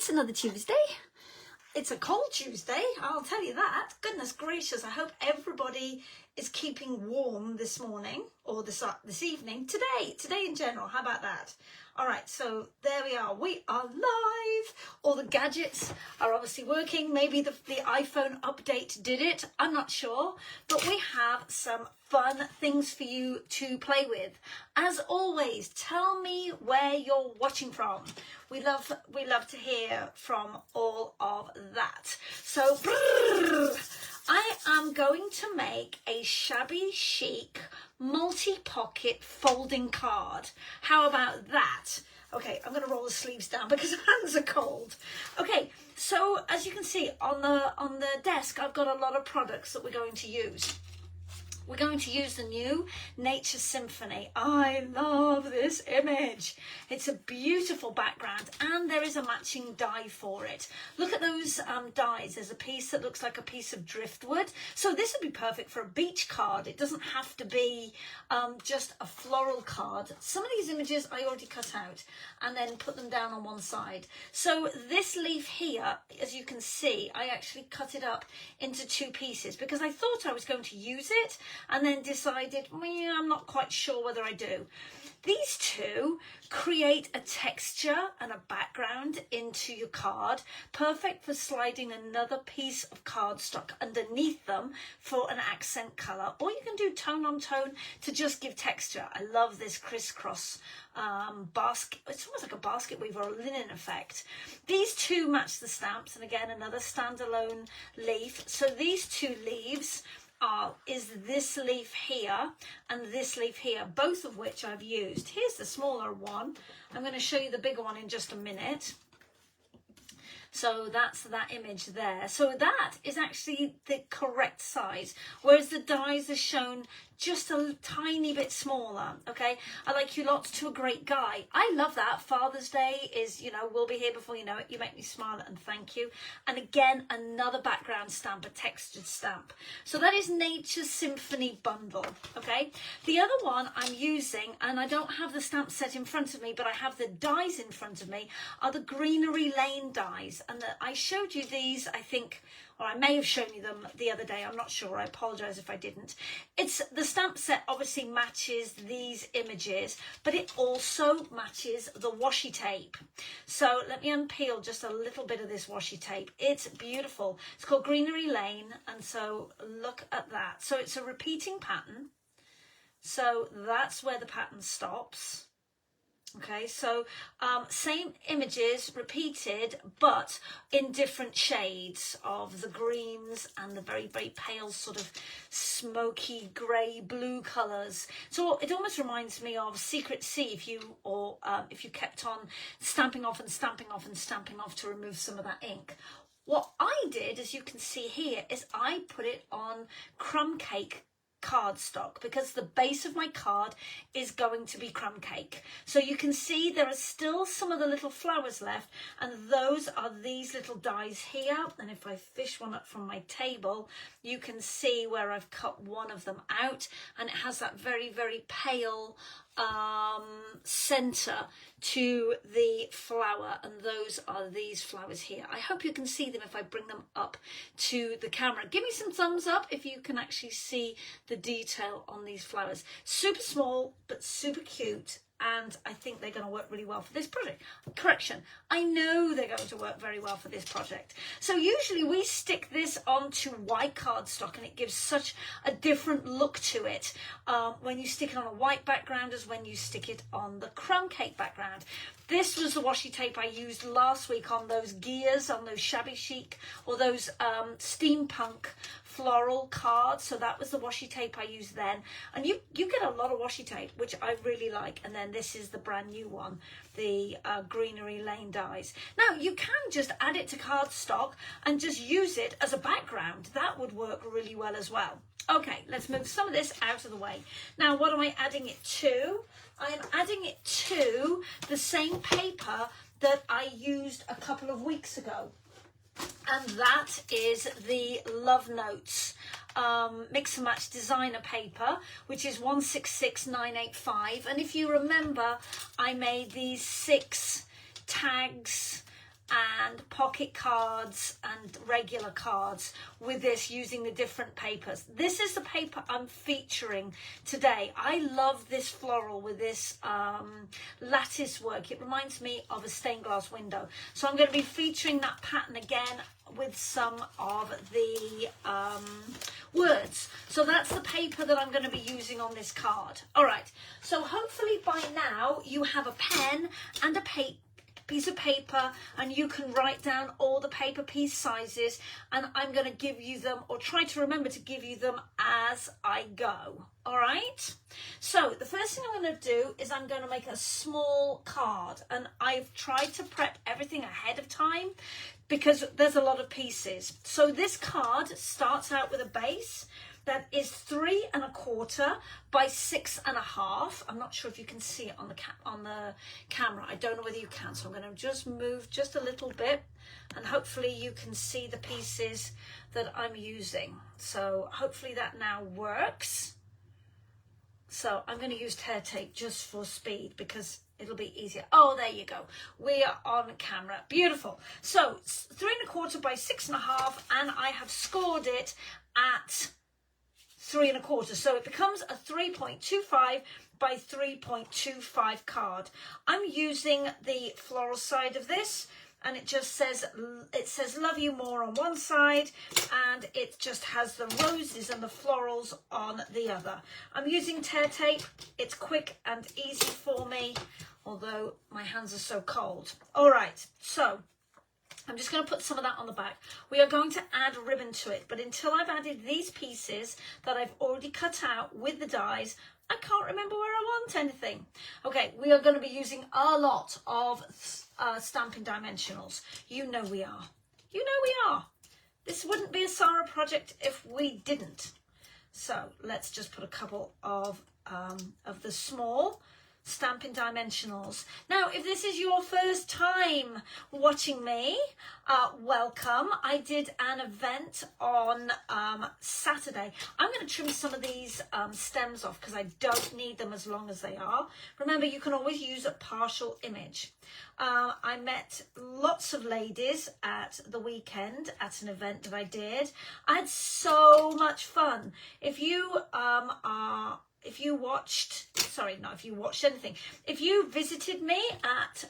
It's another Tuesday. It's a cold Tuesday, I'll tell you that. Goodness gracious, I hope everybody is keeping warm this morning or this evening. Today in general, how about that? All right, so there we are. We are live. All the gadgets are obviously working. Maybe the iPhone update did it. I'm not sure. But we have some fun things for you to play with. As always, tell me where you're watching from. We love to hear from all of that. So I am going to make a shabby chic multi-pocket folding card. How about that? Okay, I'm going to roll the sleeves down because my hands are cold. Okay, so as you can see on the desk, I've got a lot of products that we're going to use. We're going to use the new Nature Symphony. I love this image. It's a beautiful background and there is a matching die for it. Look at those dies. There's a piece that looks like a piece of driftwood. So this would be perfect for a beach card. It doesn't have to be just a floral card. Some of these images I already cut out and then put them down on one side. So this leaf here, as you can see, I actually cut it up into two pieces because I thought I was going to use it, and then decided, well, yeah, I'm not quite sure whether I do. These two create a texture and a background into your card, perfect for sliding another piece of cardstock underneath them for an accent colour, or you can do tone on tone to just give texture. I love this crisscross basket. It's almost like a basket weave or a linen effect. These two match the stamps, and again another standalone leaf. So these two leaves is this leaf here and this leaf here, both of which I've used. Here's the smaller one. I'm going to show you the bigger one in just a minute. So that's that image there. So that is actually the correct size, whereas the dies are shown just a tiny bit smaller. Okay, I like you lots to a great guy. I love that. Father's Day is, you know, will be here before you know it. You make me smile and thank you. And again, another background stamp, a textured stamp. So that is Nature Symphony bundle. Okay, the other one I'm using, and I don't have the stamp set in front of me, but I have the dies in front of me, are the Greenery Lane dies. And I showed you these, I think, or I may have shown you them the other day. I'm not sure. I apologise if I didn't. It's the stamp set obviously matches these images, but it also matches the washi tape. So let me unpeel just a little bit of this washi tape. It's beautiful. It's called Greenery Lane, and so look at that. So it's a repeating pattern. So that's where the pattern stops. Okay, so same images repeated, but in different shades of the greens and the very, very pale sort of smoky grey blue colours. So it almost reminds me of Secret Sea if you kept on stamping off and stamping off and stamping off to remove some of that ink. What I did, as you can see here, is I put it on crumb cake cardstock because the base of my card is going to be crumb cake. So you can see there are still some of the little flowers left, and those are these little dies here. And if I fish one up from my table, you can see where I've cut one of them out, and it has that very, very pale center to the flower, and those are these flowers here. I hope you can see them if I bring them up to the camera. Give me some thumbs up if you can actually see the detail on these flowers. Super small but super cute, and I think they're going to work really well for this project. Correction, I know they're going to work very well for this project. So usually we stick this onto white cardstock, and it gives such a different look to it when you stick it on a white background as when you stick it on the crumb cake background. This was the washi tape I used last week on those gears, on those shabby chic or those steampunk floral cards. So that was the washi tape I used then. And you get a lot of washi tape, which I really like. And then this is the brand new one, the Greenery Lane dies. Now you can just add it to cardstock and just use it as a background. That would work really well as well. Okay, let's move some of this out of the way. Now, what am I adding it to? I am adding it to the same paper that I used a couple of weeks ago. And that is the Love Notes mix and match designer paper, which is 166985. And if you remember, I made these 6 tags and pocket cards and regular cards with this using the different papers. This is the paper I'm featuring today. I love this floral with this lattice work. It reminds me of a stained glass window. So I'm going to be featuring that pattern again with some of the words. So that's the paper that I'm going to be using on this card. All right, so hopefully by now you have a pen and a piece of paper, and you can write down all the paper piece sizes, and I'm going to give you them, or try to remember to give you them as I go. All right, so the first thing I'm going to do is I'm going to make a small card, and I've tried to prep everything ahead of time because there's a lot of pieces. So this card starts out with a base that is 3 1/4 by 6 1/2. I'm not sure if you can see it on the camera. I don't know whether you can, so I'm going to just move just a little bit, and hopefully you can see the pieces that I'm using. So hopefully that now works. So I'm going to use tear tape just for speed because it'll be easier. Oh, there you go. We are on camera. Beautiful. So 3 1/4 by 6 1/2, and I have scored it at 3 1/4. So it becomes a 3.25 by 3.25 card. I'm using the floral side of this, and it just says, love you more on one side, and it just has the roses and the florals on the other. I'm using tear tape. It's quick and easy for me, although my hands are so cold. All right, so I'm just going to put some of that on the back. We are going to add ribbon to it, but until I've added these pieces that I've already cut out with the dies, I can't remember where I want anything. Okay, we are going to be using a lot of stamping dimensionals. You know we are. You know we are. This wouldn't be a Sarah project if we didn't. So let's just put a couple of the small stamping dimensionals. Now, if this is your first time watching me, welcome. I did an event on Saturday. I'm going to trim some of these stems off because I don't need them as long as they are. Remember, you can always use a partial image. I met lots of ladies at the weekend at an event that I did. I had so much fun. If you visited me at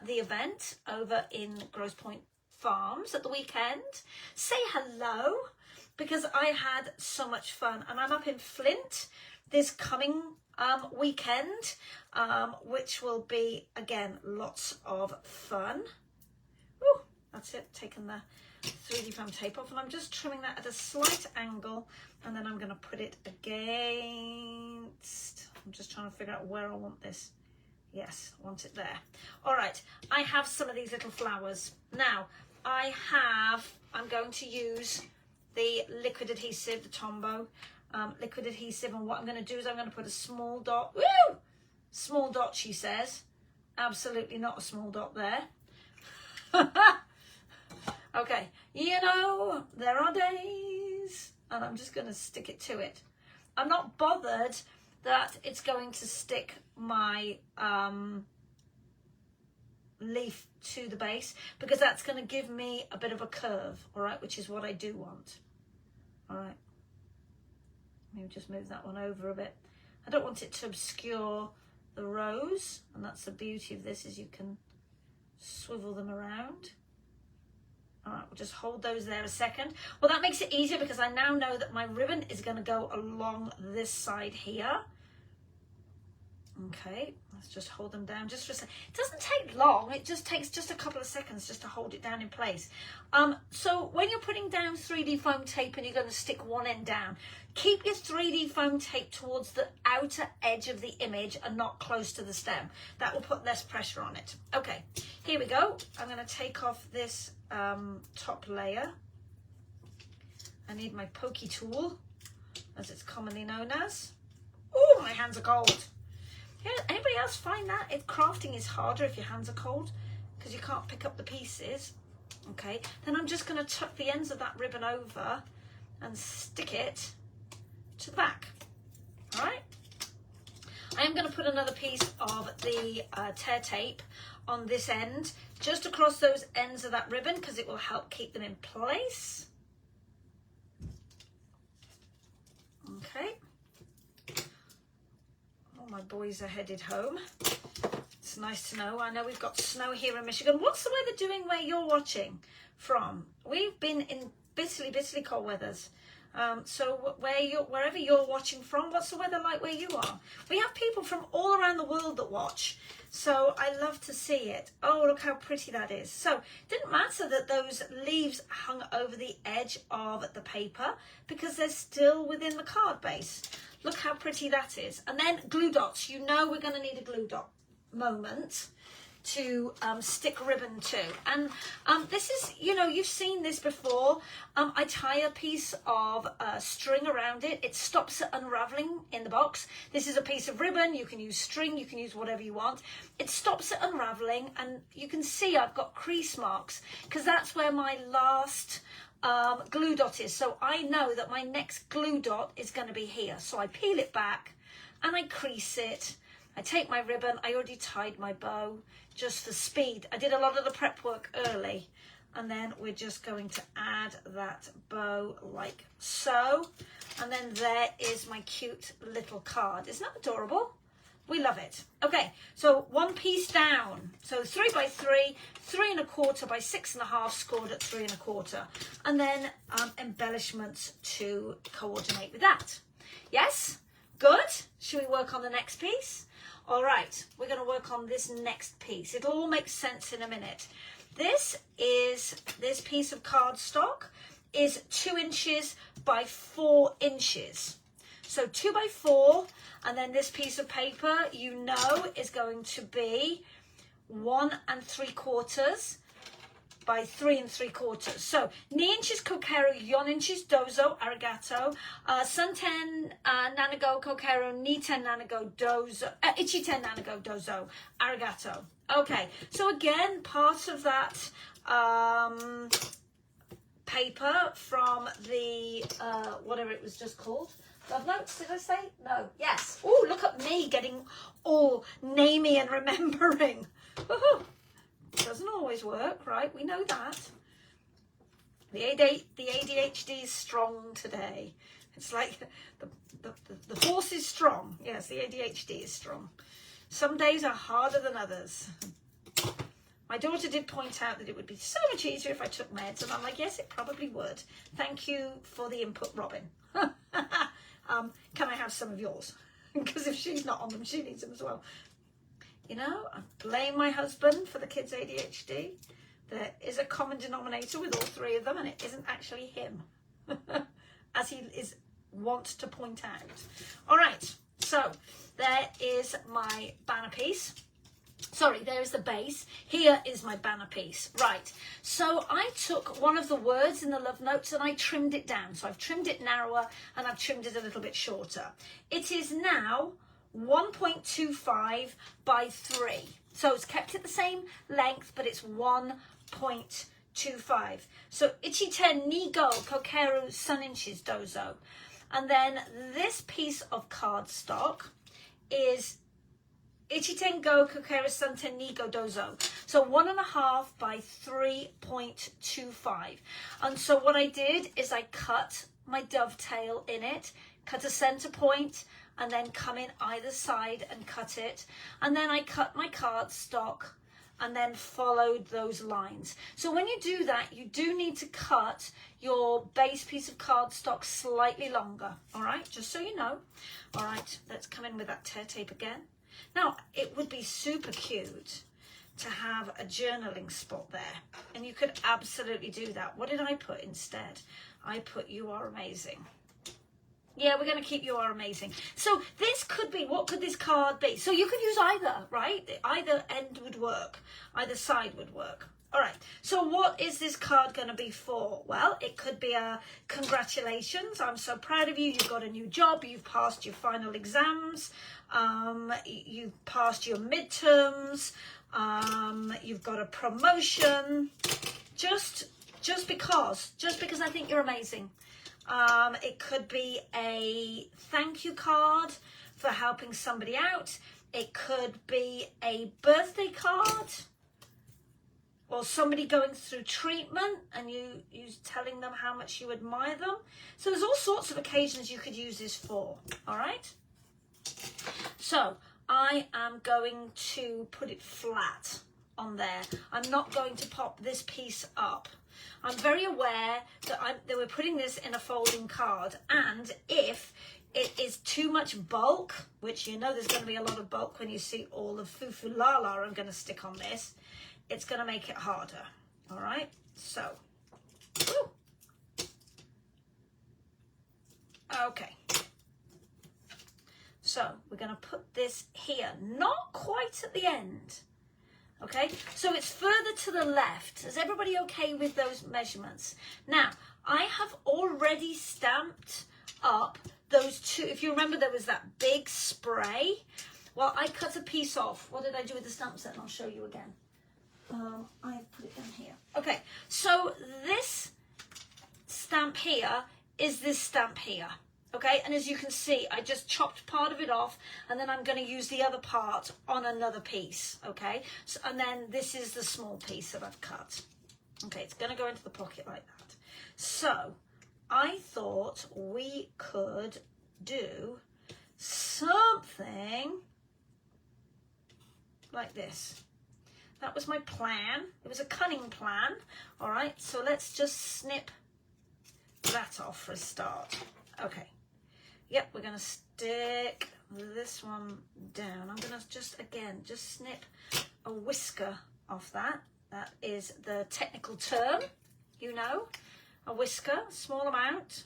the event over in Grosse Pointe Farms at the weekend, say hello, because I had so much fun. And I'm up in Flint this coming weekend, which will be, again, lots of fun. Ooh, that's it, taking the 3D foam tape off, and I'm just trimming that at a slight angle, and then I'm going to put it against, I'm just trying to figure out where I want this. Yes, I want it there. All right, I have some of these little flowers. Now, I'm going to use the liquid adhesive, the Tombow liquid adhesive, and what I'm going to do is I'm going to put a small dot. Woo! Small dot, she says. Absolutely not a small dot there. Okay, you know, there are days, and I'm just going to stick it to it. I'm not bothered that it's going to stick my leaf to the base, because that's going to give me a bit of a curve, all right, which is what I do want. All right, maybe just move that one over a bit. I don't want it to obscure the rose, and that's the beauty of this, is you can swivel them around. All right, we'll just hold those there a second. Well, that makes it easier because I now know that my ribbon is going to go along this side here. Okay, let's just hold them down just for a second. It doesn't take long. It just takes just a couple of seconds just to hold it down in place. So when you're putting down 3D foam tape and you're going to stick one end down, keep your 3D foam tape towards the outer edge of the image and not close to the stem. That will put less pressure on it. Okay, here we go. I'm going to take off this top layer. I need my pokey tool, as it's commonly known as. Oh, my hands are cold. Yeah, anybody else find that crafting is harder if your hands are cold because you can't pick up the pieces? Okay, then I'm just going to tuck the ends of that ribbon over and stick it to the back. All right, I am going to put another piece of the tear tape on this end, just across those ends of that ribbon, because it will help keep them in place. Okay. All my boys are headed home. It's nice to know. I know we've got snow here in Michigan. What's the weather doing where you're watching from? We've been in bitterly cold weathers. So wherever you're watching from, what's the weather like where you are? We have people from all around the world that watch, so I love to see it. Oh, look how pretty that is. So it didn't matter that those leaves hung over the edge of the paper because they're still within the card base. Look how pretty that is. And then glue dots. You know we're going to need a glue dot moment to stick ribbon to, and this is, you know, you've seen this before. I tie a piece of string around it. It stops it unraveling in the box. This is a piece of ribbon. You can use string, you can use whatever you want. It stops it unraveling, and you can see I've got crease marks because that's where my last glue dot is. So I know that my next glue dot is going to be here. So I peel it back and I crease it. I take my ribbon. I already tied my bow just for speed. I did a lot of the prep work early, and then we're just going to add that bow like so. And then there is my cute little card. Isn't that adorable? We love it. Okay, so one piece down. So 3 by 3, 3 1/4 by 6 1/2, scored at 3 1/4. And then embellishments to coordinate with that. Yes? Good. Should we work on the next piece? All right, we're going to work on this next piece. It'll all make sense in a minute. This piece of cardstock is 2 inches by 4 inches. So 2 by 4, and then this piece of paper, you know, is going to be 1 3/4 by 3 3/4. So, ni inches kokero, yon inches dozo, arigato. Sunten nanago kokero, ni ten nanago dozo, ichi ten nanago dozo, arigato. Okay, so again, part of that paper from the, whatever it was just called. Love notes, did I say? No, yes. Oh, look at me getting all namey and remembering. Woohoo! Doesn't always work, right? We know that. The ADHD is strong today. It's like the force is strong. Yes, the ADHD is strong. Some days are harder than others. My daughter did point out that it would be so much easier if I took meds, and I'm like, yes, it probably would. Thank you for the input, Robin. Can I have some of yours? Because if she's not on them, she needs them as well. You know, I blame my husband for the kids' ADHD. There is a common denominator with all 3 of them, and it isn't actually him, as he is wont to point out. All right, so there is my banner piece. Sorry, there's the base. Here is my banner piece. Right, so I took one of the words in the love notes and I trimmed it down. So I've trimmed it narrower and I've trimmed it a little bit shorter. It is now 1.25 by 3. So it's kept at the same length, but it's 1.25. So ichiten ni go kokeru sun inches dozo. And then this piece of cardstock is ichiten go kokeru santen ni go dozo. So 1.5 by 3.25. And so what I did is I cut my dovetail in it, cut a center point, and then come in either side and cut it. And then I cut my cardstock and then followed those lines. So when you do that, you do need to cut your base piece of cardstock slightly longer, all right? Just so you know. All right, let's come in with that tear tape again. Now, it would be super cute to have a journaling spot there, and you could absolutely do that. What did I put instead? I put "You are amazing." Yeah, we're going to keep "You are amazing." So this could be, what could this card be? So you could use either, right? Either end would work. Either side would work. All right. So what is this card going to be for? Well, it could be a congratulations. I'm so proud of you. You've got a new job. You've passed your final exams. You've passed your midterms. You've got a promotion. Just because I think you're amazing. It could be a thank you card for helping somebody out. It could be a birthday card. or somebody going through treatment and you telling them how much you admire them. So there's all sorts of occasions you could use this for, all right? So I am going to put it flat on there. I'm not going to pop this piece up. I'm very aware that we're putting this in a folding card, and if it is too much bulk, which you know there's going to be a lot of bulk when you see all the foo-foo la-la I'm going to stick on this, it's going to make it harder. All right, so, woo. Okay. So we're going to put this here, not quite at the end. Okay, so it's further to the left. Is everybody okay with those measurements? Now, I have already stamped up those two. If you remember, there was that big spray. Well, I cut a piece off. What did I do with the stamp set? And I'll show you again. I put it down here. Okay, so this stamp here is this stamp here. Okay, and as you can see, I just chopped part of it off, and then I'm going to use the other part on another piece, okay? So, and then this is the small piece that I've cut. Okay, it's going to go into the pocket like that. So I thought we could do something like this. That was my plan. It was a cunning plan, all right? So let's just snip that off for a start. Okay. Yep, we're going to stick this one down. I'm going to just snip a whisker off that. That is the technical term, you know, a whisker, small amount.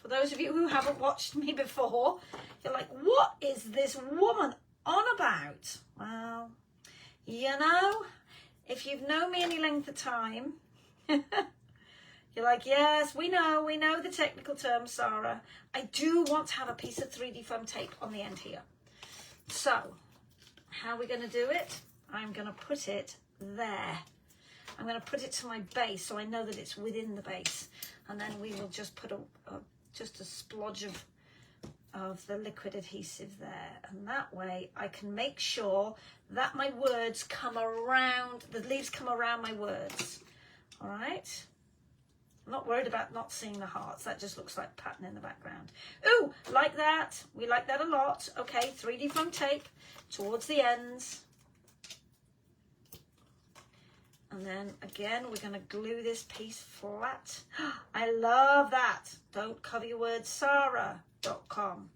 For those of you who haven't watched me before, you're like, what is this woman on about? Well, you know, if you've known me any length of time, you're like, yes, we know the technical term, Sarah. I do want to have a piece of 3D foam tape on the end here. So, how are we going to do it? I'm going to put it there. I'm going to put it to my base so I know that it's within the base. And then we will just put just a splodge of the liquid adhesive there. And that way I can make sure that my words come around, the leaves come around my words. All right? I'm not worried about not seeing the hearts. That just looks like pattern in the background. Ooh, like that. We like that a lot. Okay, 3D foam tape towards the ends. And then again, we're going to glue this piece flat. I love that. Don't cover your words, Sarah.com.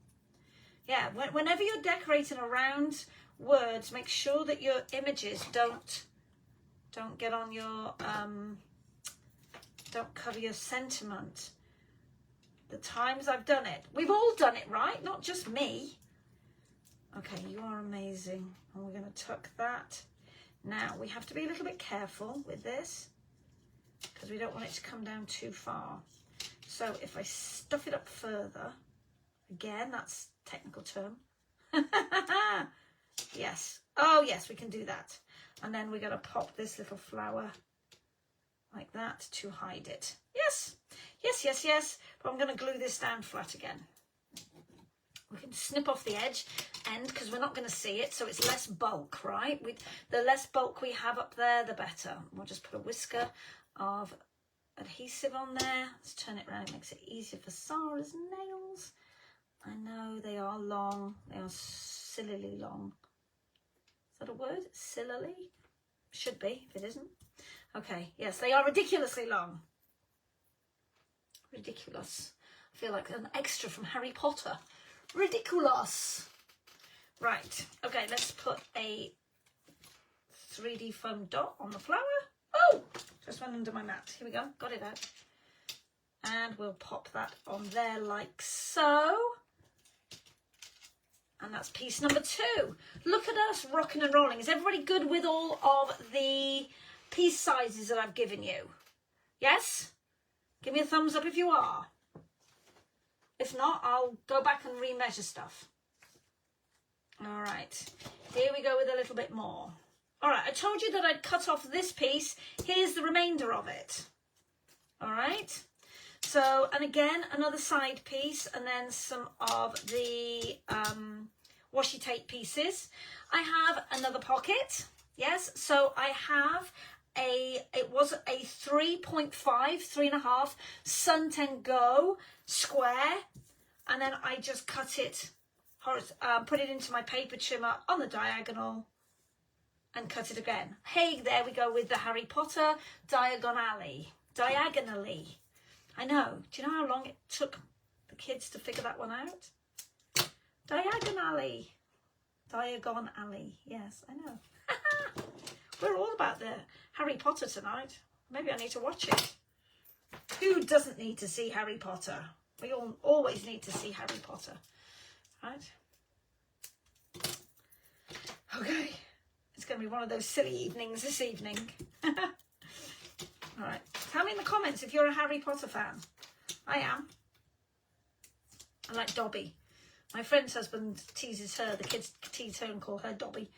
Yeah, whenever you're decorating around words, make sure that your images don't get on your... don't cover your sentiment. The times I've done it. We've all done it, right? Not just me. Okay, you are amazing. And we're going to tuck that. Now, we have to be a little bit careful with this because we don't want it to come down too far. So if I stuff it up further, again, that's technical term. Yes. Oh, yes, we can do that. And then we're going to pop this little flower like that to hide it. Yes, yes, yes, yes. But I'm going to glue this down flat again. We can snip off the end because we're not going to see it, so it's less bulk, right? The less bulk we have up there, the better. We'll just put a whisker of adhesive on there. Let's turn it around. It makes it easier for Sarah's nails. I know they are long. They are sillily long. Is that a word? Sillily? Should be, if it isn't. Okay, yes, they are ridiculously long. Ridiculous. I feel like an extra from Harry Potter. Ridiculous. Right, okay, let's put a 3D foam dot on the flower. Oh, just went under my mat. Here we go, got it out. And we'll pop that on there like so. And that's piece number 2. Look at us rocking and rolling. Is everybody good with all of the piece sizes that I've given you? Yes? Give me a thumbs up if you are. If not, I'll go back and remeasure stuff. All right, here we go with a little bit more. All right, I told you that I'd cut off this piece. Here's the remainder of it. All right. So, and again, another side piece, and then some of the washi tape pieces. I have another pocket. Yes, so I have it was a 3.5 suntan go square, and then I just cut it, put it into my paper trimmer on the diagonal and cut it again. Hey, there we go with the Harry Potter diagonally. I know. Do you know how long it took the kids to figure that one out? Diagon alley. Yes, I know. We're all about the Harry Potter tonight. Maybe I need to watch it. Who doesn't need to see Harry Potter? We all always need to see Harry Potter, right? Okay, it's going to be one of those silly evenings this evening. All right, tell me in the comments if you're a Harry Potter fan. I am. I like Dobby. My friend's husband teases her, the kids tease her and call her Dobby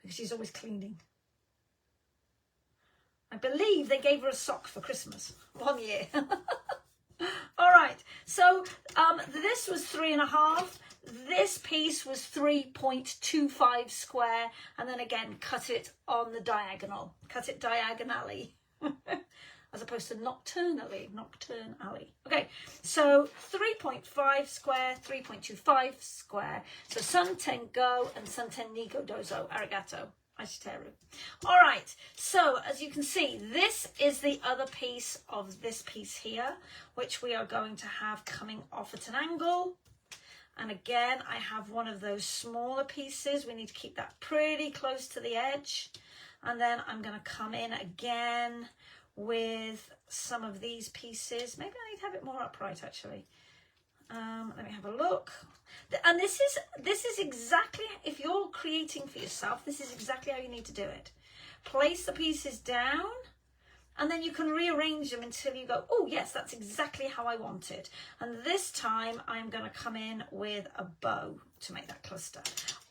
because she's always cleaning. I believe they gave her a sock for Christmas one year. All right, so this was 3.5. This piece was 3.25 square, and then again cut it on the diagonal. Cut it diagonally. As opposed to nocturnally. Okay, so 3.5 square, 3.25 square. So sunten go and sunten ni go dozo, arigato, aishiteru. All right, so as you can see, this is the other piece of this piece here, which we are going to have coming off at an angle. And again, I have one of those smaller pieces. We need to keep that pretty close to the edge. And then I'm going to come in again with some of these pieces. Maybe I need to have it more upright actually. Let me have a look. And this is exactly, if you're creating for yourself, this is exactly how you need to do it. Place the pieces down, and then you can rearrange them until you go, oh yes, that's exactly how I want it. And this time I'm going to come in with a bow to make that cluster.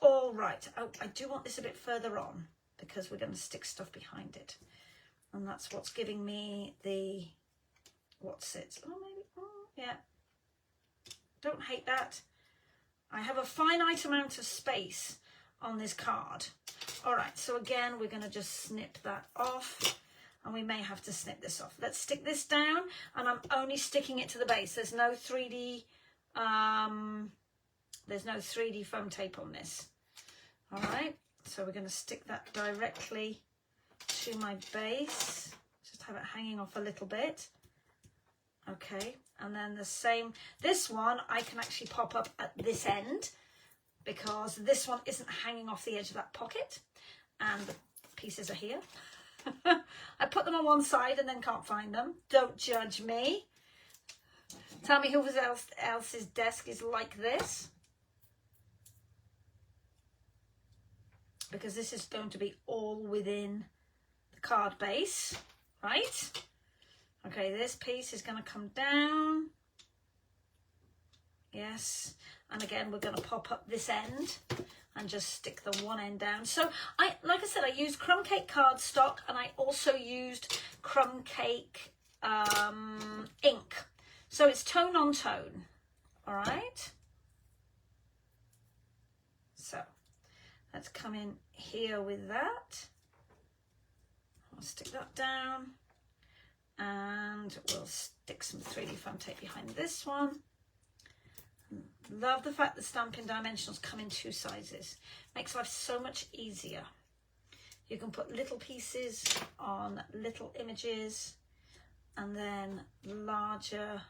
All right. Oh, I do want this a bit further on because we're going to stick stuff behind it. And that's what's giving me the, what's it? Oh, maybe, oh, yeah. Don't hate that. I have a finite amount of space on this card. All right, so again, we're going to just snip that off, and we may have to snip this off. Let's stick this down, and I'm only sticking it to the base. There's no 3D, foam tape on this. All right, so we're going to stick that directly to my base. Just have it hanging off a little bit. Okay, and then the same, this one I can actually pop up at this end because this one isn't hanging off the edge of that pocket and the pieces are here. I put them on one side and then can't find them. Don't judge me. Tell me who else's desk is like this, because this is going to be all within the card base, right? Okay, this piece is going to come down. Yes, and again, we're going to pop up this end and just stick the one end down. So, like I said, I used crumb cake cardstock, and I also used crumb cake ink. So it's tone on tone, all right? So let's come in here with that. I'll stick that down. And we'll stick some 3D foam tape behind this one. Love the fact that Stampin' Dimensionals come in 2 sizes. Makes life so much easier. You can put little pieces on little images and then larger.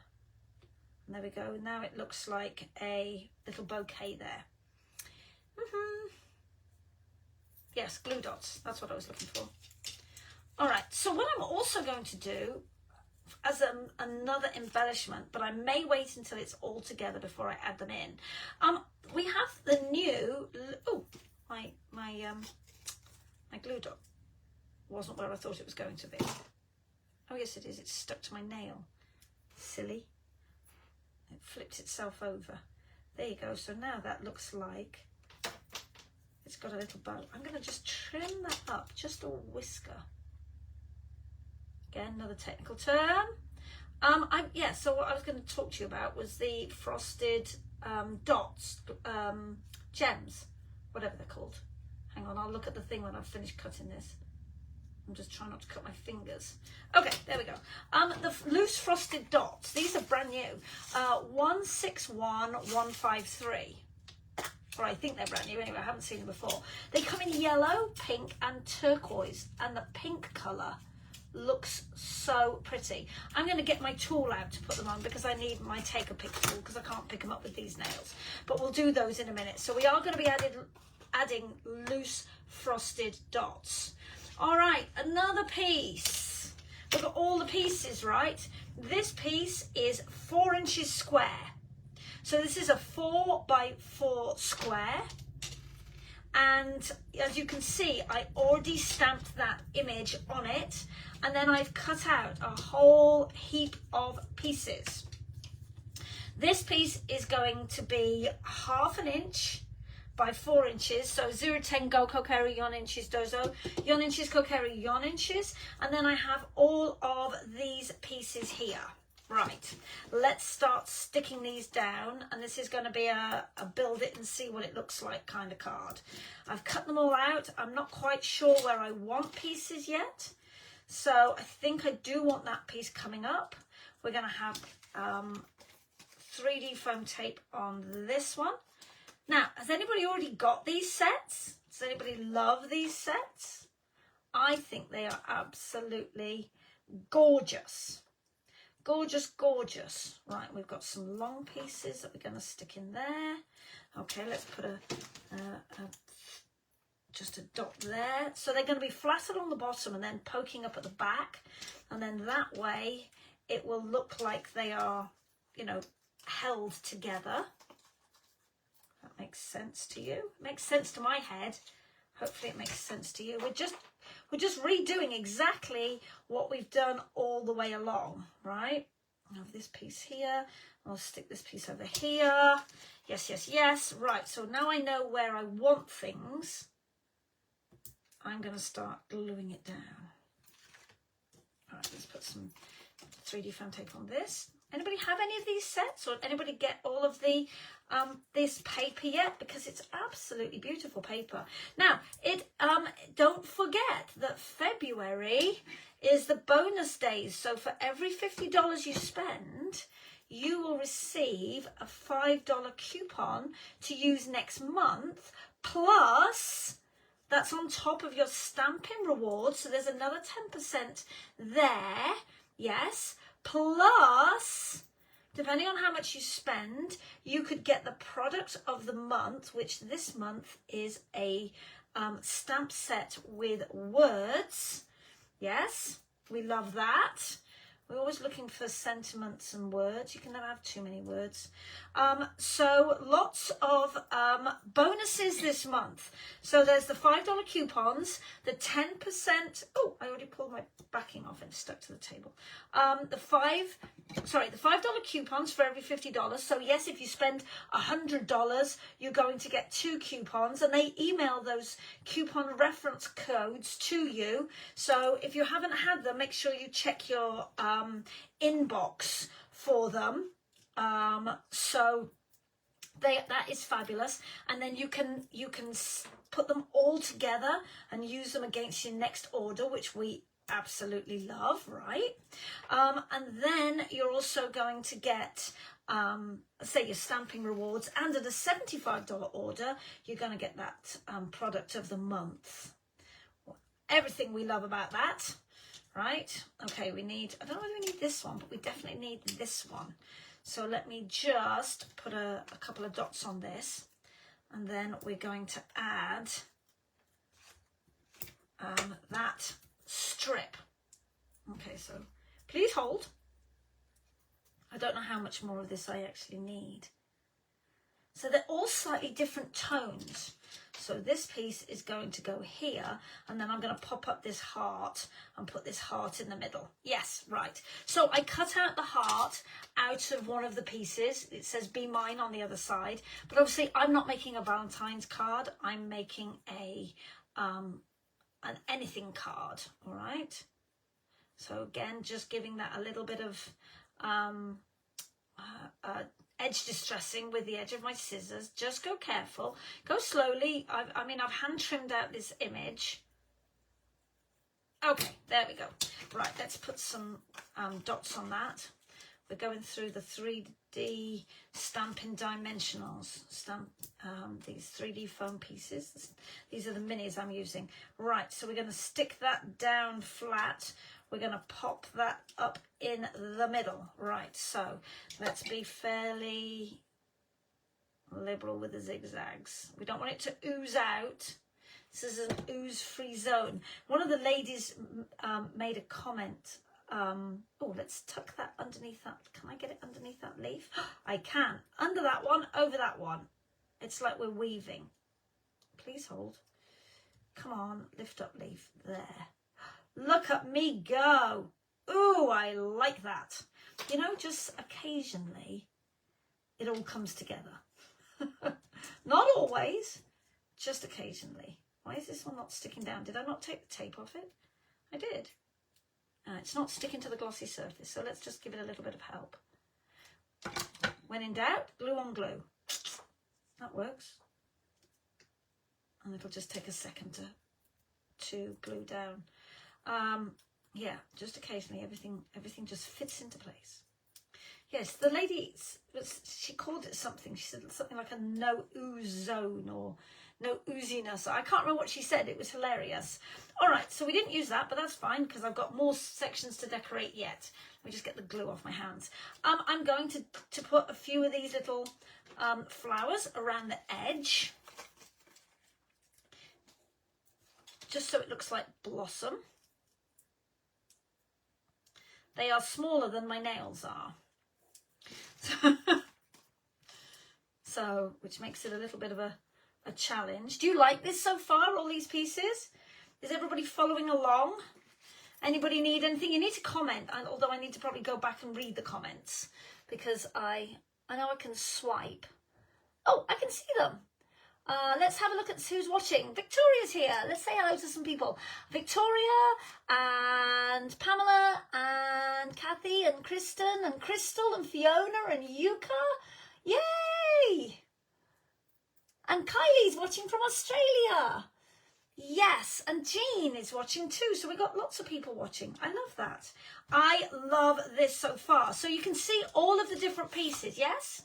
And there we go. Now it looks like a little bouquet there. Yes, glue dots. That's what I was looking for. All right, so what I'm also going to do as another embellishment, but I may wait until it's all together before I add them in. We have the new, oh, my glue dot wasn't where I thought it was going to be. Oh yes it is, it's stuck to my nail. Silly. It flipped itself over. There you go, so now that looks like it's got a little bow. I'm going to just trim that up, just a whisker. Again, another technical term. So what I was going to talk to you about was the frosted dots, gems, whatever they're called. Hang on, I'll look at the thing when I've finished cutting this. I'm just trying not to cut my fingers. Okay, there we go. The loose frosted dots, these are brand new. 161153. Or I think they're brand new anyway, I haven't seen them before. They come in yellow, pink and turquoise, and the pink colour looks so pretty. I'm going to get my tool out to put them on because I need my take a pick tool because I can't pick them up with these nails. But we'll do those in a minute. So we are going to be adding loose frosted dots. All right, another piece. Look at all the pieces, right? This piece is 4 inches square. So this is a 4 by 4 square. And as you can see, I already stamped that image on it. And then I've cut out a whole heap of pieces. This piece is going to be 1/2 inch by 4 inches. So 0 10 go kokeri yon inches dozo, yon inches kokeri yon inches. And then I have all of these pieces here. Right, let's start sticking these down, and this is going to be a build it and see what it looks like kind of card. I've cut them all out. I'm not quite sure where I want pieces yet, so I think I do want that piece coming up. We're going to have 3D foam tape on this one. Now, has anybody already got these sets? Does anybody love these sets? I think they are absolutely gorgeous. Gorgeous, gorgeous. Right, we've got some long pieces that we're going to stick in there. Okay, let's put just a dot there. So they're going to be flat along the bottom and then poking up at the back. And then that way it will look like they are, you know, held together. That makes sense to you? It makes sense to my head. Hopefully it makes sense to you. We're just redoing exactly what we've done all the way along, right? I have this piece here. I'll stick this piece over here. Yes, yes, yes. Right, so now I know where I want things. I'm going to start gluing it down. All right, let's put some 3D foam tape on this. Anybody have any of these sets, or anybody get all of the this paper yet? Because it's absolutely beautiful paper. Now, don't forget that February is the bonus days. So for every $50 you spend, you will receive a $5 coupon to use next month. Plus, that's on top of your stamping reward. So there's another 10% there. Yes. Plus, depending on how much you spend, you could get the product of the month, which this month is a stamp set with words. Yes, we love that. We're always looking for sentiments and words. You can never have too many words. So lots of bonuses this month. So there's the $5 coupons, the 10%. Oh, I already pulled my backing off and stuck to the table. The $5 coupons for every $50. So yes, if you spend $100, you're going to get 2 coupons, and they email those coupon reference codes to you. So if you haven't had them, make sure you check your inbox for them. So that is fabulous, and then you can put them all together and use them against your next order, which we absolutely love, right? And then you're also going to get say your stamping rewards, and at a $75 order you're going to get that product of the month. Everything we love about that, right? Okay, we need, I don't know whether we need this one, but we definitely need this one. So let me just put a couple of dots on this, and then we're going to add that strip. Okay, so please hold. I don't know how much more of this I actually need. So they're all slightly different tones. So this piece is going to go here, and then I'm going to pop up this heart and put this heart in the middle. Yes, right. So I cut out the heart out of one of the pieces. It says "Be Mine" on the other side. But obviously I'm not making a Valentine's card. I'm making an anything card, all right? So again, just giving that a little bit of edge distressing with the edge of my scissors. Just go careful, go slowly. I mean, I've hand trimmed out this image. Okay, there we go. Right, let's put some dots on that. We're going through the 3D stamping dimensionals. These 3D foam pieces. These are the minis I'm using. Right, so we're going to stick that down flat. We're going to pop that up in the middle. Right, so let's be fairly liberal with the zigzags. We don't want it to ooze out. This is an ooze-free zone. One of the ladies made a comment. Oh, let's tuck that underneath that. Can I get it underneath that leaf? I can. Under that one, over that one. It's like we're weaving. Please hold. Come on, lift up leaf. There. Look at me go. Ooh, I like that. You know, just occasionally, it all comes together. Not always, just occasionally. Why is this one not sticking down? Did I not take the tape off it? I did. It's not sticking to the glossy surface, so let's just give it a little bit of help. When in doubt, glue on glue. That works. And it'll just take a second to glue down. Yeah, just occasionally everything just fits into place. Yes, the lady, she called it something. She said something like a no ooze zone or no ooziness. I can't remember what she said. It was hilarious. All right, so we didn't use that, but that's fine because I've got more sections to decorate yet. Let me just get the glue off my hands. I'm going to put a few of these little flowers around the edge, just so it looks like blossom. They are smaller than my nails are. So, which makes it a little bit of a challenge. Do you like this so far, all these pieces? Is everybody following along? Anybody need anything? You need to comment, although I need to probably go back and read the comments because I know I can swipe. Oh, I can see them. Let's have a look at who's watching. Victoria's here. Let's say hello to some people. Victoria and Pamela and Kathy and Kristen and Crystal and Fiona and Yuka. Yay! And Kylie's watching from Australia. Yes, and Jean is watching too. So we've got lots of people watching. I love that. I love this so far. So you can see all of the different pieces, yes?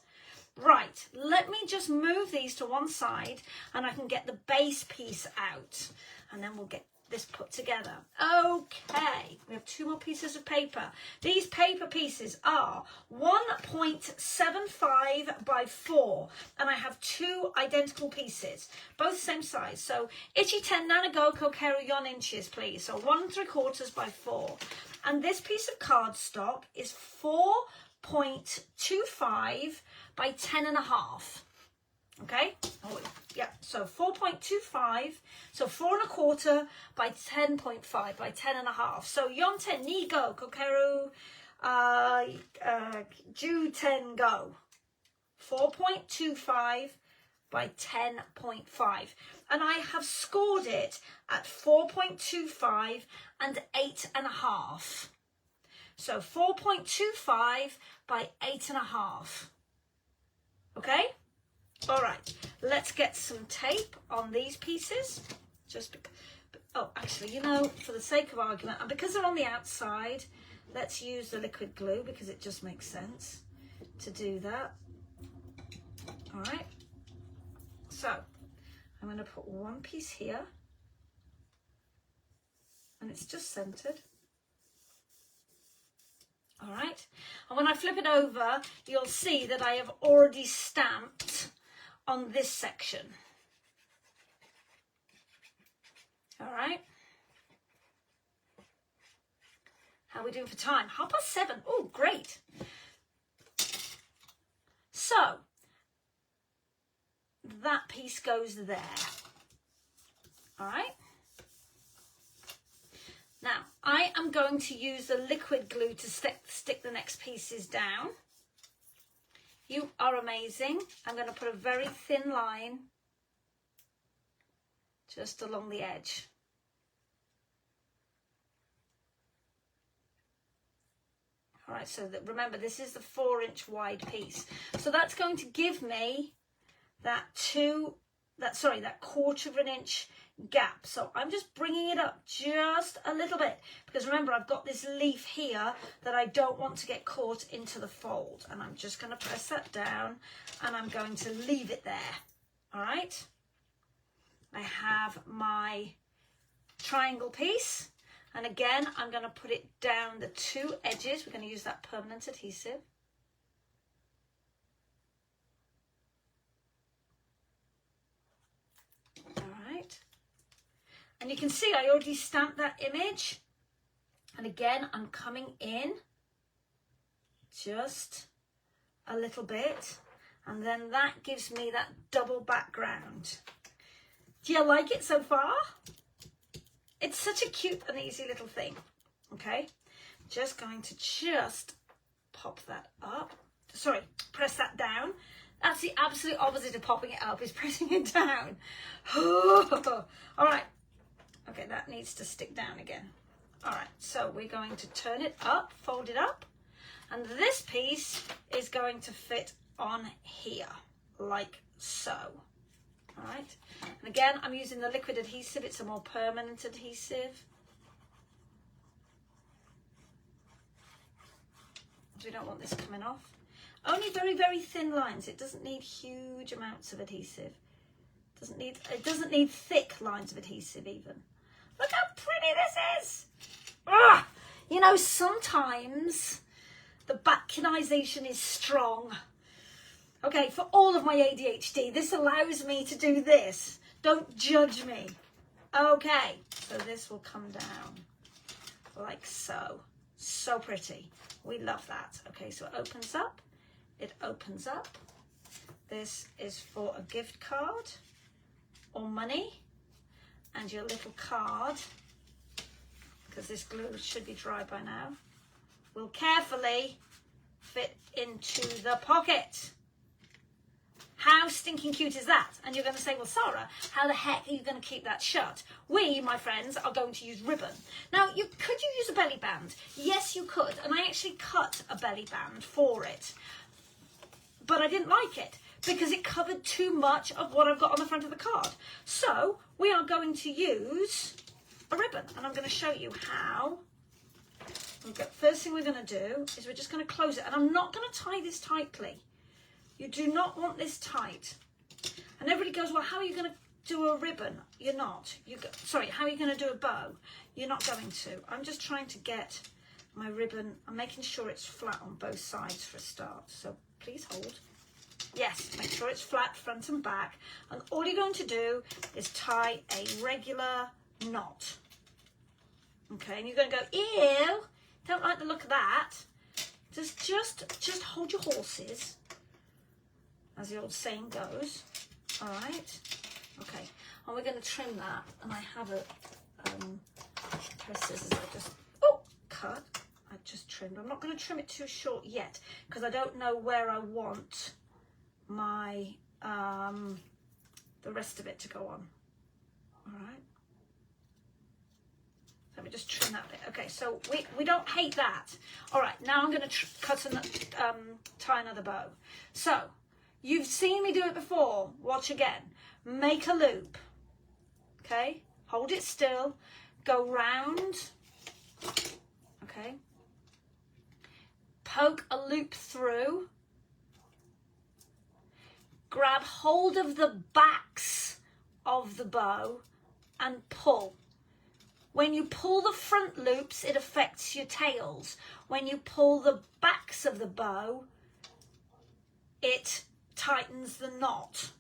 Right, let me just move these to one side and I can get the base piece out. And then we'll get this put together. Okay, we have 2 more pieces of paper. These paper pieces are 1.75 by 4, and I have 2 identical pieces, both same size. So Itchy 10 Nanago Kokero Yon inches, please. So 1 3/4 by 4. And this piece of cardstock is 4.25 by 10.5. Okay, oh, yeah, so 4.25, so 4 1/4 by 10.5 by 10.5. So Yonten ni go kokeru ju 10 go. 4.25 by 10.5. And I have scored it at 4.25 and 8.5. So 4.25 by 8.5. Okay? All right, let's get some tape on these pieces. Oh, actually, you know, for the sake of argument, and because they're on the outside, let's use the liquid glue because it just makes sense to do that. All right, so I'm going to put one piece here, and it's just centered. All right, and when I flip it over, you'll see that I have already stamped on this section. All right. How are we doing for time? 7:30. Oh, great. So that piece goes there. All right. Now, I am going to use the liquid glue to stick the next pieces down. You are amazing. I'm going to put a very thin line just along the edge. All right, so remember, this is the 4-inch wide piece. So that's going to give me that 1/4 inch gap. So I'm just bringing it up just a little bit, because remember, I've got this leaf here that I don't want to get caught into the fold. And I'm just going to press that down, and I'm going to leave it there. All right. I have my triangle piece. And again, I'm going to put it down the two edges. We're going to use that permanent adhesive. All right. And you can see I already stamped that image. And again, I'm coming in just a little bit. And then that gives me that double background. Do you like it so far? It's such a cute and easy little thing. Okay, just going to pop that up. Sorry, press that down. That's the absolute opposite of popping it up, is pressing it down. All right. Okay, that needs to stick down again. All right, so we're going to turn it up, fold it up, and this piece is going to fit on here, like so. All right, and again, I'm using the liquid adhesive. It's a more permanent adhesive. We don't want this coming off. Only very, very thin lines. It doesn't need huge amounts of adhesive. It doesn't need thick lines of adhesive even. Look how pretty this is. Ah! You know, sometimes the backinization is strong. Okay, for all of my ADHD, this allows me to do this. Don't judge me. Okay, so this will come down like so. So pretty. We love that. Okay, so it opens up. It opens up. This is for a gift card or money. And your little card, because this glue should be dry by now, will carefully fit into the pocket. How stinking cute is that? And you're going to say, well, Sarah, how the heck are you going to keep that shut? We, my friends, are going to use ribbon. Now, could you use a belly band? Yes, you could. And I actually cut a belly band for it. But I didn't like it because it covered too much of what I've got on the front of the card. So we are going to use a ribbon. And I'm going to show you how. First thing we're going to do is we're just going to close it. And I'm not going to tie this tightly. You do not want this tight. And everybody goes, well, how are you going to do a ribbon? You're not. Sorry, how are you going to do a bow? You're not going to. I'm just trying to get my ribbon. I'm making sure it's flat on both sides for a start. So please hold. Yes, make sure it's flat front and back. And all you're going to do is tie a regular knot. Okay, and you're going to go, ew, don't like the look of that. Just hold your horses, as the old saying goes. All right. Okay. And we're going to trim that. And I have a pair of scissors. Cut. I just trimmed. I'm not going to trim it too short yet because I don't know where I want my the rest of it to go on. All right. Let me just trim that bit. Okay. So we don't hate that. All right. Now I'm going to cut and tie another bow. So. You've seen me do it before. Watch again. Make a loop. Okay? Hold it still. Go round. Okay? Poke a loop through. Grab hold of the backs of the bow and pull. When you pull the front loops, it affects your tails. When you pull the backs of the bow, it tightens the knot.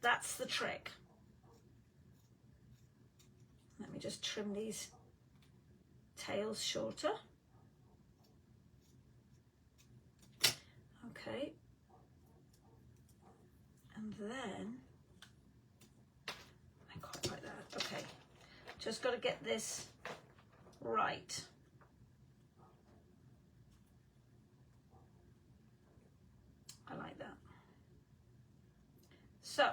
That's the trick. Let me just trim these tails shorter. Okay. And then, I quite like that. Okay. Just got to get this right. I like that. So,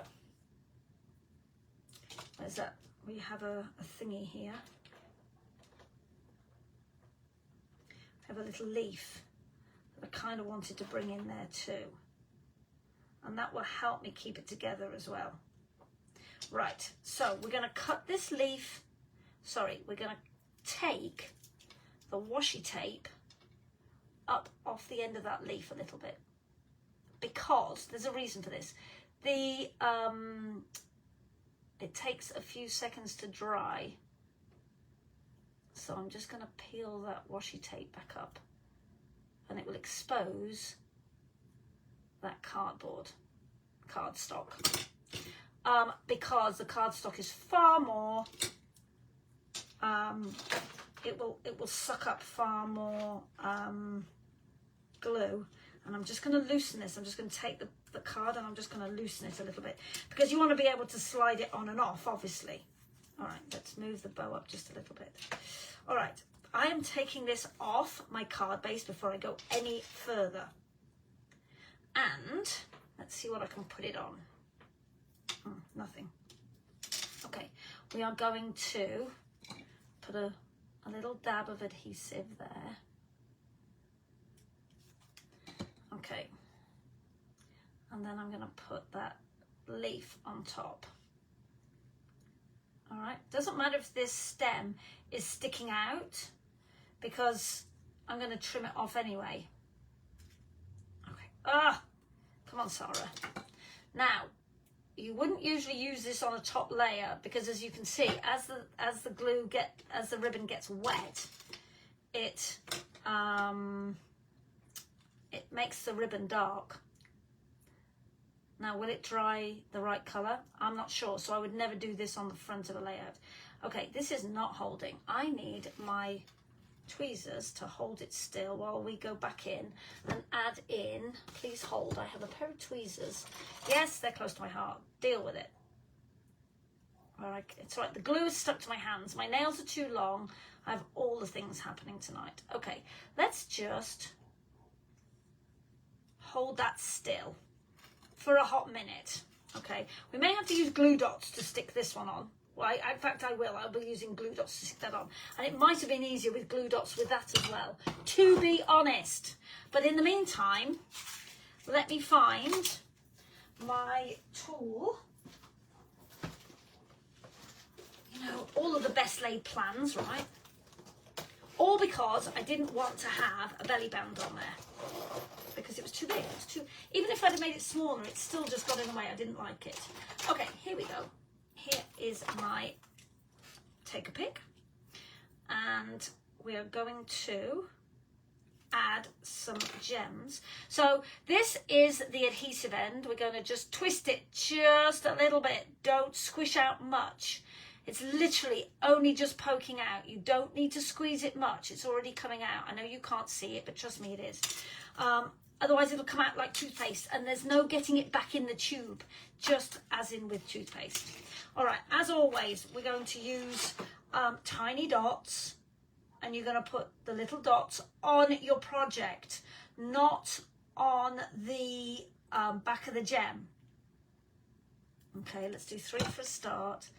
there's that. We have a thingy here. I have a little leaf that I kind of wanted to bring in there too. And that will help me keep it together as well. Right, so we're going to cut this leaf. Sorry, we're going to take the washi tape up off the end of that leaf a little bit, because there's a reason for this. It takes a few seconds to dry, so I'm just going to peel that washi tape back up, and it will expose that cardstock, because the cardstock is far more it will suck up far more glue. And I'm just going to loosen this. I'm just going to take the card and I'm just going to loosen it a little bit, because you want to be able to slide it on and off, obviously. All right, let's move the bow up just a little bit. All right, I am taking this off my card base before I go any further. And let's see what I can put it on. Nothing. Okay, we are going to put a little dab of adhesive there. Okay, and then I'm going to put that leaf on top. All right, doesn't matter if this stem is sticking out, because I'm going to trim it off anyway. Okay, come on, Sarah. Now, you wouldn't usually use this on a top layer, because as you can see, as the ribbon gets wet, it makes the ribbon dark. Now, will it dry the right color? I'm not sure, so I would never do this on the front of a layout. Okay, this is not holding. I need my tweezers to hold it still while we go back in and add in. Please hold. I have a pair of tweezers. Yes, they're close to my heart. Deal with it. All right, it's all right. The glue is stuck to my hands. My nails are too long. I have all the things happening tonight. Okay, let's just hold that still for a hot minute. Okay, we may have to use glue dots to stick this one on. Well, in fact, I will. I'll be using glue dots to stick that on. And it might have been easier with glue dots with that as well, to be honest. But in the meantime, let me find my tool. You know, all of the best laid plans, right? All because I didn't want to have a belly band on there, because it was too big. It was too. Even if I'd have made it smaller, it still just got in the way. I didn't like it. Okay, here we go. Here is my take a pick, and we are going to add some gems. So this is the adhesive end. We're going to just twist it just a little bit. Don't squish out much. It's literally only just poking out. You don't need to squeeze it much. It's already coming out. I know you can't see it, but trust me, it is. Otherwise, it'll come out like toothpaste, and there's no getting it back in the tube, just as in with toothpaste. All right, as always, we're going to use tiny dots, and you're going to put the little dots on your project, not on the back of the gem. Okay, let's do 3 for a start,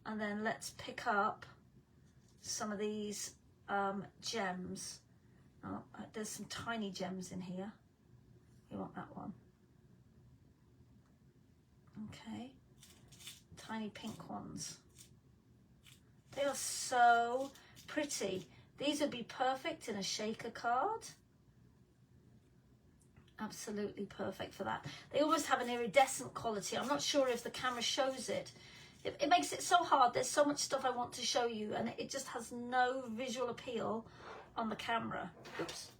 and then let's pick up some of these gems. Oh, there's some tiny gems in here. You want that one. Okay. Tiny pink ones. They are so pretty. These would be perfect in a shaker card. Absolutely perfect for that. They almost have an iridescent quality. I'm not sure if the camera shows it. It makes it so hard. There's so much stuff I want to show you, and it just has no visual appeal on the camera. Oops.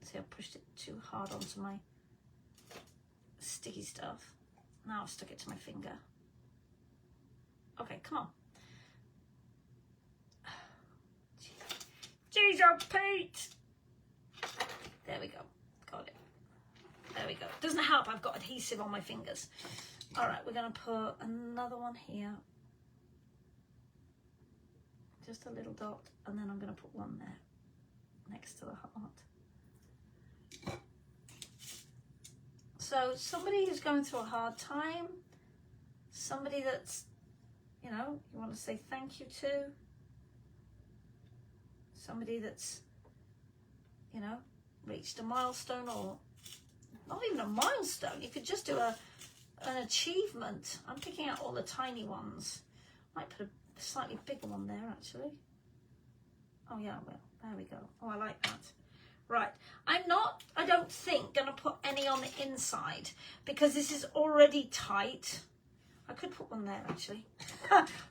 See, I pushed it too hard onto my sticky stuff. Now I've stuck it to my finger. Okay, come on. Jeez, oh Pete! There we go. Got it. There we go. Doesn't help, I've got adhesive on my fingers. All right, we're going to put another one here. Just a little dot, and then I'm going to put one there next to the heart. So somebody who's going through a hard time, somebody that's, you know, you want to say thank you to, somebody that's, you know, reached a milestone, or not even a milestone. You could just do a an achievement. I'm picking out all the tiny ones. Might put a slightly bigger one there, actually. Oh, yeah, I will. There we go. Oh, I like that. Right. I'm not, I don't think, going to put any on the inside because this is already tight. I could put one there, actually.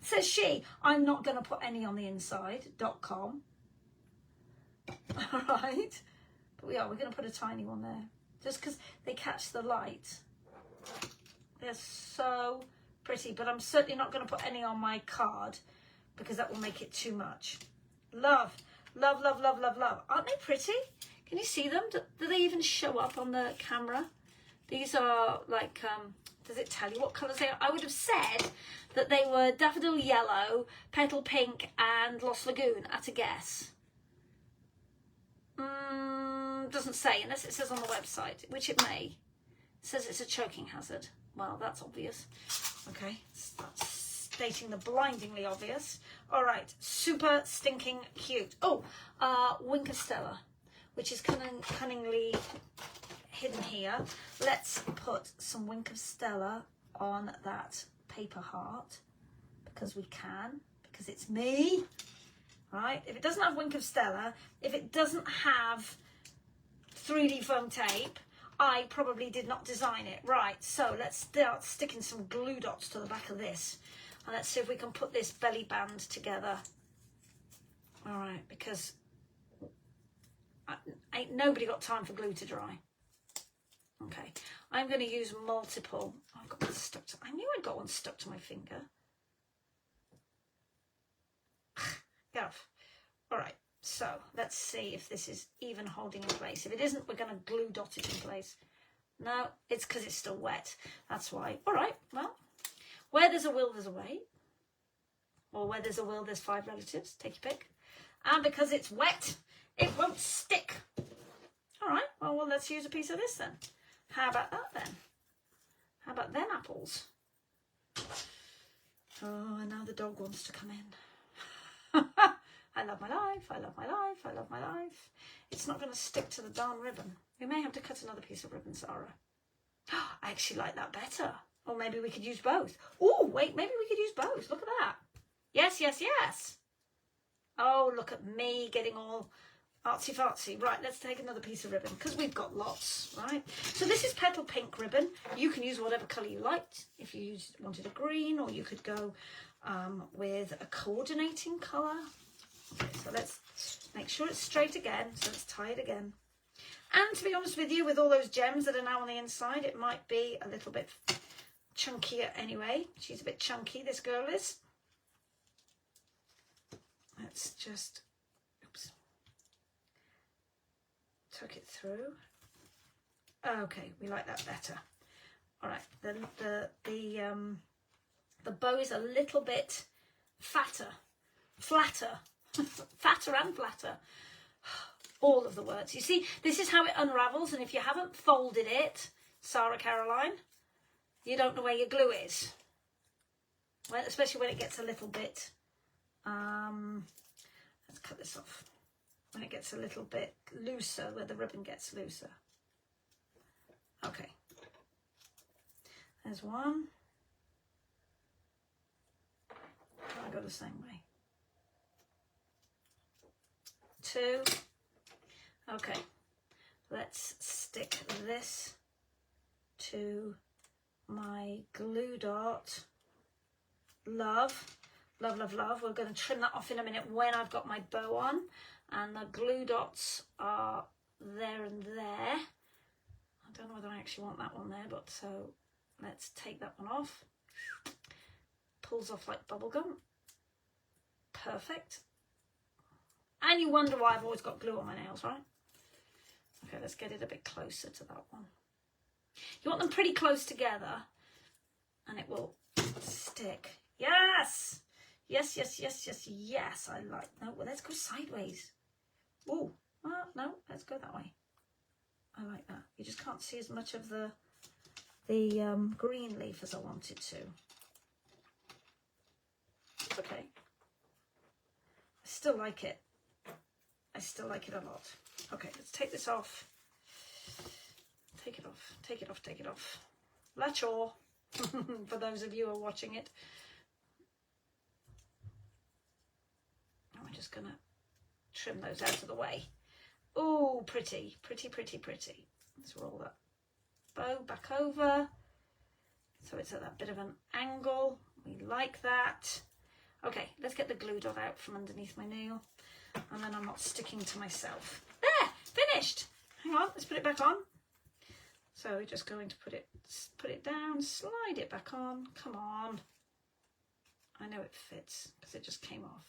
Says she. I'm not going to put any on the inside.com. All right. But we're going to put a tiny one there. Just because they catch the light. They're so pretty. But I'm certainly not going to put any on my card because that will make it too much. Love. Love, love, love, love, love. Aren't they pretty? Can you see them? Do they even show up on the camera? These are like, does it tell you what colours they are? I would have said that they were daffodil yellow, petal pink, and Lost Lagoon at a guess. Doesn't say, unless it says on the website, which it may. It says it's a choking hazard. Well, that's obvious. Okay, that's stating the blindingly obvious. All right, super stinking cute. Oh, Wink of Stella, which is cunningly hidden here. Let's put some Wink of Stella on that paper heart because we can, because it's me. Right? If it doesn't have Wink of Stella, if it doesn't have 3D foam tape, I probably did not design it. Right, so let's start sticking some glue dots to the back of this. And let's see if we can put this belly band together. All right, because ain't nobody got time for glue to dry. Okay, I'm going to use multiple. Oh, I've got one stuck to, I knew I'd got one stuck to my finger. Yeah. All right, so let's see if this is even holding in place. If it isn't, we're going to glue dot it in place. No, it's because it's still wet. That's why. All right, well, where there's a will, there's a way. Or where there's a will, there's 5 relatives. Take your pick. And because it's wet, it won't stick. All right, well, let's use a piece of this then. How about that then? How about them apples? Oh, and now the dog wants to come in. I love my life, I love my life, I love my life. It's not going to stick to the darn ribbon. We may have to cut another piece of ribbon, Sarah. I actually like that better. Or maybe we could use both. Oh, wait, maybe we could use both. Look at that. Yes, yes, yes. Oh, look at me getting all artsy-fartsy. Right, let's take another piece of ribbon because we've got lots, right? So this is petal pink ribbon. You can use whatever colour you liked. If you wanted a green, or you could go with a coordinating colour. Okay, so let's make sure it's straight again. So let's tie it again. And to be honest with you, with all those gems that are now on the inside, it might be a little bit chunkier anyway. She's a bit chunky, this girl is. Let's just, oops, tuck it through. Okay, we like that better. All right, the bow is a little bit fatter, flatter, fatter and flatter. All of the words. You see, this is how it unravels, and if you haven't folded it, Sarah Caroline, you don't know where your glue is. Well, especially when it gets a little bit, let's cut this off. When it gets a little bit looser, where the ribbon gets looser. Okay. There's one. I go the same way. 2. Okay, let's stick this to my glue dot. Love, love, love, love. We're going to trim that off in a minute when I've got my bow on. And the glue dots are there and there. I don't know whether I actually want that one there, but so let's take that one off. Pulls off like bubblegum. Perfect. And you wonder why I've always got glue on my nails, right? Okay, let's get it a bit closer to that one. You want them pretty close together and it will stick. Yes! Yes, yes, yes, yes, yes. I like, no, well, let's go sideways. Oh, no, let's go that way. I like that. You just can't see as much of the green leaf as I wanted to. It's okay. I still like it. I still like it a lot. Okay, let's take this off. Take it off, take it off, take it off. Latch all. for those of you who are watching it. I'm just going to trim those out of the way. Oh, pretty, pretty, pretty, pretty. Let's roll that bow back over. So it's at that bit of an angle. We like that. Okay, let's get the glue dot out from underneath my nail. And then I'm not sticking to myself. There, finished. Hang on, let's put it back on. So we're just going to put it down, slide it back on. Come on. I know it fits because it just came off.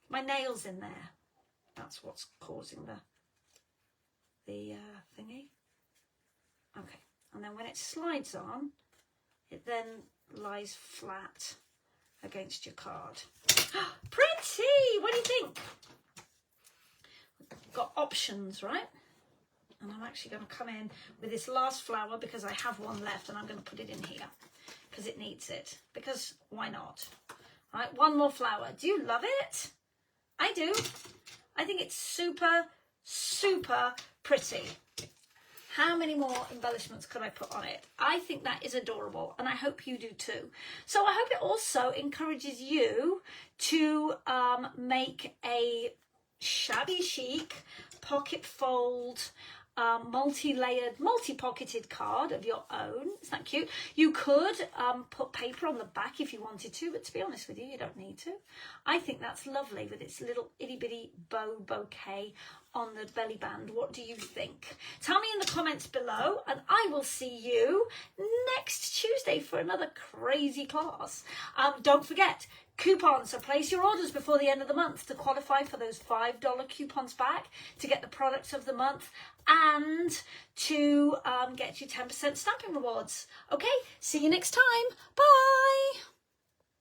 My nail's in there. That's what's causing the thingy. Okay, and then when it slides on, it then lies flat against your card. Pretty! What do you think? Got options, right? And I'm actually going to come in with this last flower because I have one left, and I'm going to put it in here because it needs it. Because why not? All right, one more flower. Do you love it? I do. I think it's super, super pretty. How many more embellishments could I put on it? I think that is adorable, and I hope you do too. So I hope it also encourages you to make a shabby chic pocket fold multi-layered, multi-pocketed card of your own. Isn't that cute? You could put paper on the back if you wanted to, but to be honest with you, you don't need to. I think that's lovely with its little itty-bitty bow bouquet on the belly band. What do you think? Tell me in the comments below, and I will see you next Tuesday for another crazy class. Don't forget, coupons. So place your orders before the end of the month to qualify for those $5 coupons back to get the products of the month and to get you 10% stamping rewards. Okay, see you next time. Bye.